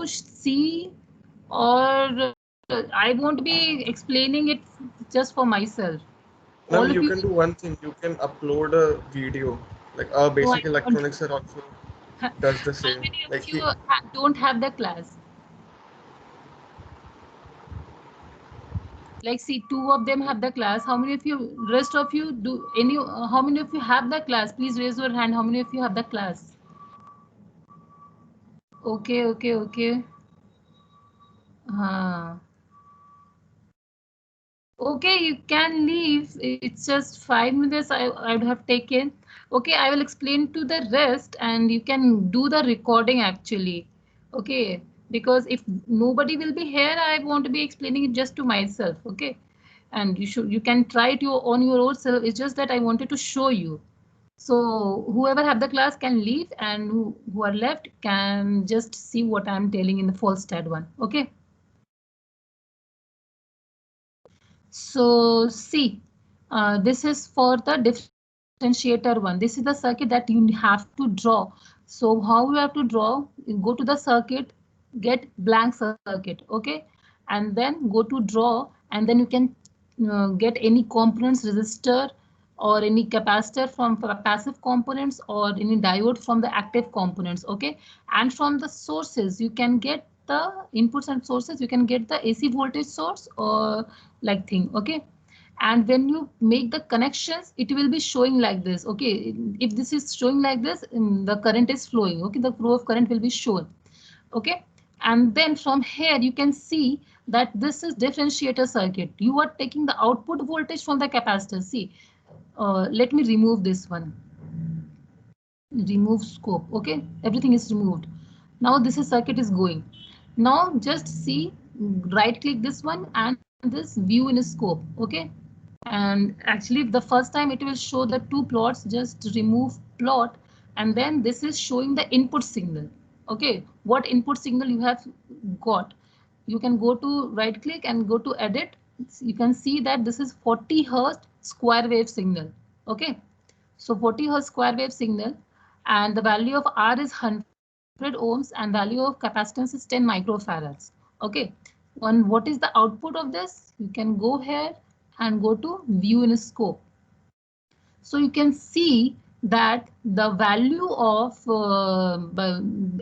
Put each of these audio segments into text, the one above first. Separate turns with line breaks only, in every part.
to see, or I won't be explaining it just for myself.
Ma'am,
All of
you
you.
can do one thing. You can upload a video. Like our
No, I
basic
don't.
electronics are also
How
does the same.
many
Like
of you
he,
don't have the class? Like, see, two of them have the class. How many of you, rest of you, do any? How many of you have the class? Please raise your hand. How many of you have the class? Okay, okay, okay. Uh, okay, you can leave. It's just 5 minutes. I would have taken. Okay, I will explain to the rest, and you can do the recording actually. Okay, because if nobody will be here, I won't be explaining it just to myself. Okay, and you can try it on your own self. It's just that I wanted to show you. So whoever have the class can leave, and who are left can just see what I'm telling in the false stat one. Okay. So see, this is for the differentiator one. This is the circuit that you have to draw. So how you have to draw? You go to the circuit, get blank circuit, okay, and then go to draw, and then you can get any components resistor or any capacitor from passive components or any diode from the active components, okay, and from the sources you can get the inputs and sources, you can get the AC voltage source or like thing, okay, and when you make the connections it will be showing like this, okay, if this is showing like this, the current is flowing, okay, the flow of current will be shown, okay, and then from here you can see that this is differentiator circuit. You are taking the output voltage from the capacitor. See, let me remove this one, remove scope, okay, everything is removed. Now this is circuit is going. Now just see, right click this one and this view in a scope, okay, and actually the first time it will show the two plots, just remove plot, and then this is showing the input signal, okay, what input signal you have got. You can go to right click and go to edit. You can see that this is 40 hertz square wave signal, okay, so 40 hertz square wave signal, and the value of R is 100 ohms and value of capacitance is 10 microfarads. Okay, and what is the output of this? You can go here and go to view in scope. So you can see that the value of,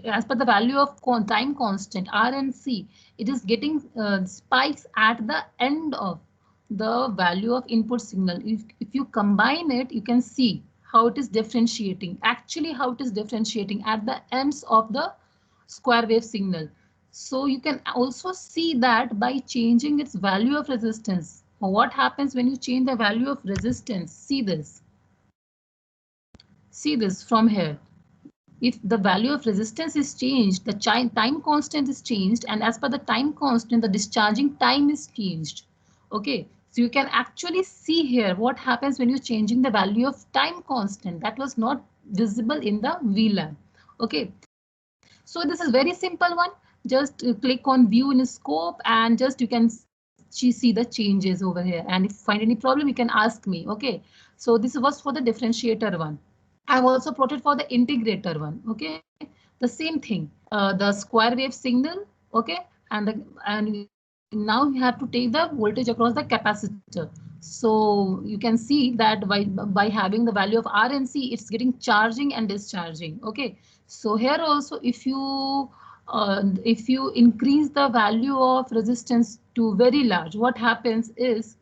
as per the value of time constant R and C, it is getting spikes at the end of the value of input signal. If you combine it, you can see how it is differentiating, actually how it is differentiating at the ends of the square wave signal. So you can also see that by changing its value of resistance. What happens when you change the value of resistance? See this. See this from here. If the value of resistance is changed, the time constant is changed, and as per the time constant, the discharging time is changed. Okay, so you can actually see here what happens when you're changing the value of time constant. That was not visible in the VLAN. Okay, so this is very simple one. Just click on view in scope and just you can see the changes over here. And if you find any problem, you can ask me. Okay, so this was for the differentiator one. I've also plotted for the integrator one. Okay, the same thing. The square wave signal. Okay, and now you have to take the voltage across the capacitor. So you can see that by having the value of R and C, it's getting charging and discharging. Okay, so here also if you increase the value of resistance to very large, what happens is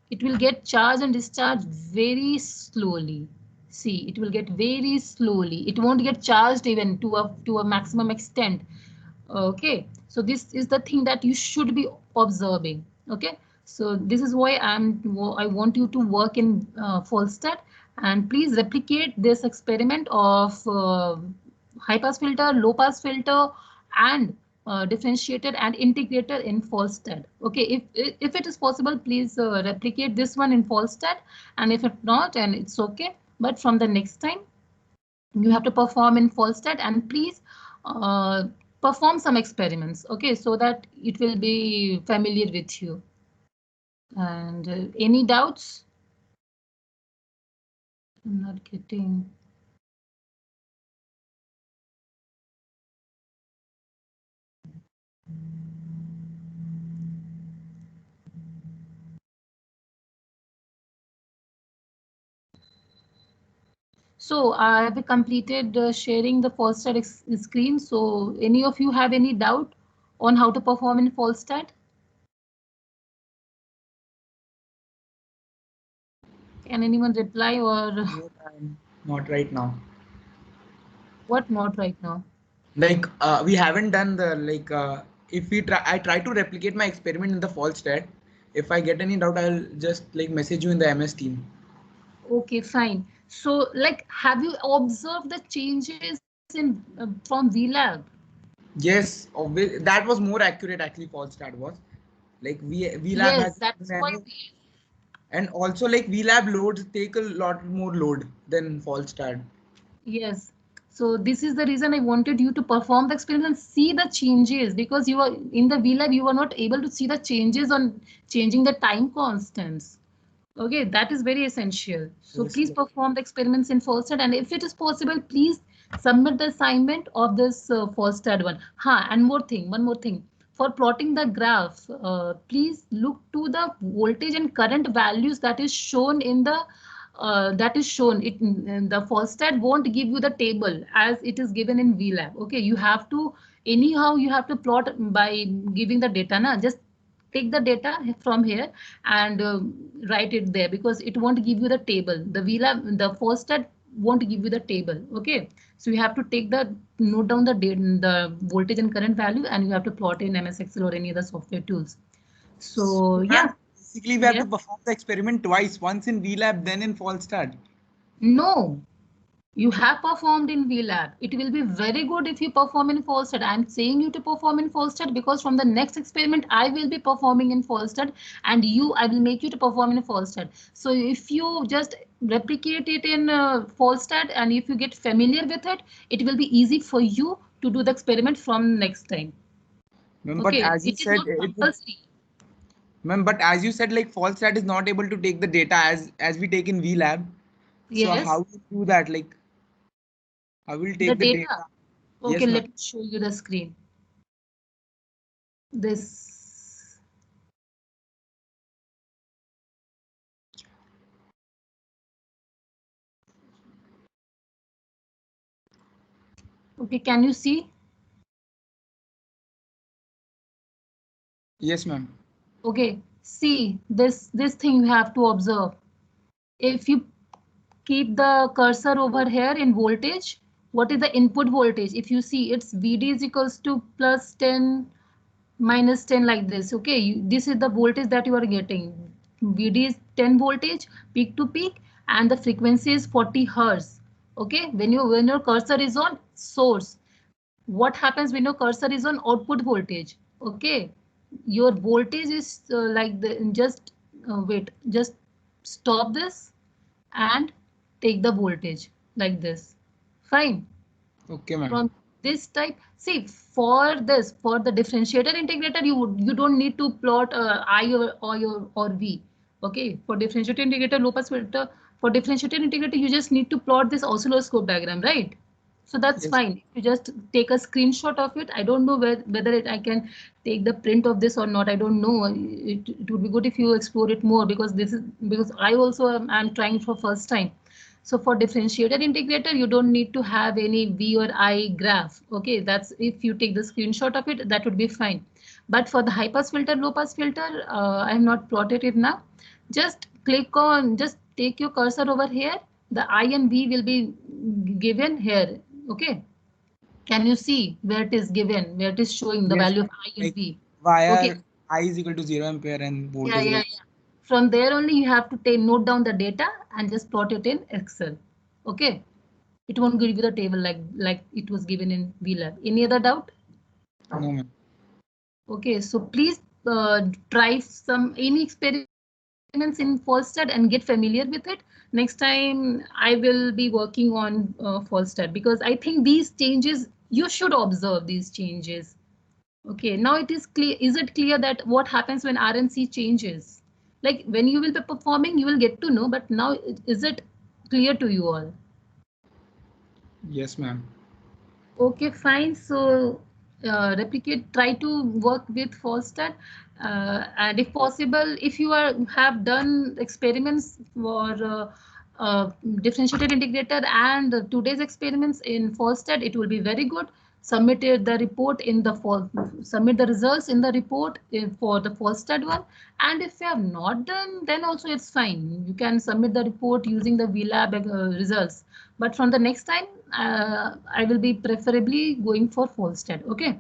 it will get charged and discharged very slowly. See, it will get very slowly. It won't get charged even to a maximum extent. Okay, so this is the thing that you should be observing. Okay, so this is why I want you to work in Folstat, and please replicate this experiment of high pass filter, low pass filter, and differentiated and integrated in Folstat. Okay, if it is possible, please replicate this one in Folstat, and if not, and it's okay. But from the next time, you have to perform in Folstat, and please uh, perform some experiments, okay, so that it will be familiar with you. And any doubts? I'm not getting. So I have completed sharing the Falstad screen. So any of you have any doubt on how to perform in Falstad? Can anyone reply or
No, ma'am, not right now.
what not right now?
Like we haven't done the if we try, I try to replicate my experiment in the false stat. If I get any doubt, I'll just like message you in the MS team.
Okay, fine. So like, have you observed the changes in from VLab?
Yes, that was more accurate actually. False stat was like VLab
Yes,
has
that's why.
and also like VLab loads take a lot more load than false stat.
Yes. So this is the reason I wanted you to perform the experiment and see the changes, because you are in the VLab, you are not able to see the changes on changing the time constants. Okay, that is very essential. So
Yes,
please perform the experiments in Falstad, and if it is possible, please submit the assignment of this Falstad one. And one more thing. For plotting the graph, please look to the voltage and current values that is shown in the the Falstad won't give you the table as it is given in VLab. Okay, you have to anyhow you have to plot by giving the data. Just take the data from here and write it there, because it won't give you the table. The VLab, the Falstad won't give you the table. Okay, so you have to take the note down the date, the voltage and current value, and you have to plot in MS Excel or any other software tools. So
so,
yeah.
ma'am, basically we have
Yeah.
to perform the experiment twice, once in VLab, then in false stat.
No, you have performed in VLab. It will be very good if you perform in Falstad. I'm saying you to perform in Falstad because from the next experiment, I will be performing in Falstad, and I will make you to perform in Falstad. So if you just replicate it in Falstad, and if you get familiar with it, it will be easy for you to do the experiment from next time.
Ma'am, but
Okay,
as you
it is
said,
not compulsory.
ma'am, but as you said, like false stat is not able to take the data as we take in VLab. So
Yes,
how to do that? Like I will
the
take the
data.
data.
Okay,
Yes, ma'am.
let me show you the screen. This. Okay, can you see?
Yes, ma'am.
Okay, see this thing you have to observe. If you keep the cursor over here in voltage, what is the input voltage? If you see, it's VD is equals to plus 10 minus 10 like this. Okay, this is the voltage that you are getting. VD is 10 voltage peak to peak, and the frequency is 40 hertz. Okay, when your cursor is on source, what happens when your cursor is on output voltage? Okay, your voltage is like the just wait, just stop this and take the voltage like this. Fine.
Okay, ma'am.
From this type, see, for this, for the differentiator integrator, you don't need to plot I or V. Okay, for differentiator integrator, low pass filter, for differentiator integrator, you just need to plot this oscilloscope diagram, right? So that's
Yes.
fine. You just take a screenshot of it. I don't know whether I can take the print of this or not. I don't know. It would be good if you explore it more, because this is because I also am trying for first time. So for differentiator integrator, you don't need to have any V or I graph. Okay, that's if you take the screenshot of it, that would be fine. But for the high pass filter, low pass filter, I have not plotted it now. Just take your cursor over here. The I and V will be given here. Okay. Can you see where it is given, where it is showing the
Yes,
value of
ma'am.
I and
Like
V? Okay.
wire I is equal to 0 ampere and
Yeah,
voltage
yeah,
is
yeah. From there only you have to take note down the data and just plot it in Excel. Okay. It won't give you the table like it was given in VLab. Any other doubt?
no, ma'am.
Okay, so please try any experiments in Falstad and get familiar with it. Next time I will be working on Falstad, because I think these changes, you should observe these changes. Okay, now it is clear. Is it clear that what happens when RNC changes? Like when you will be performing, you will get to know, but now is it clear to you all?
Yes, ma'am.
Okay, fine. So replicate, try to work with Falstad, and if possible, if you have done experiments for differentiated integrator and today's experiments in Falstad, it will be very good. Submitted the report in the submit the results in the report for the Falstad one, and if you have not done, then also it's fine. You can submit the report using the VLab results. But from the next time, I will be preferably going for Falstad. Okay.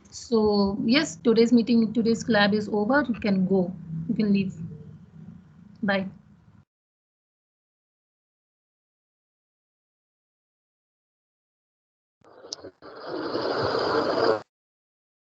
So yes, today's meeting, today's lab is over. You can go. You can leave. Bye.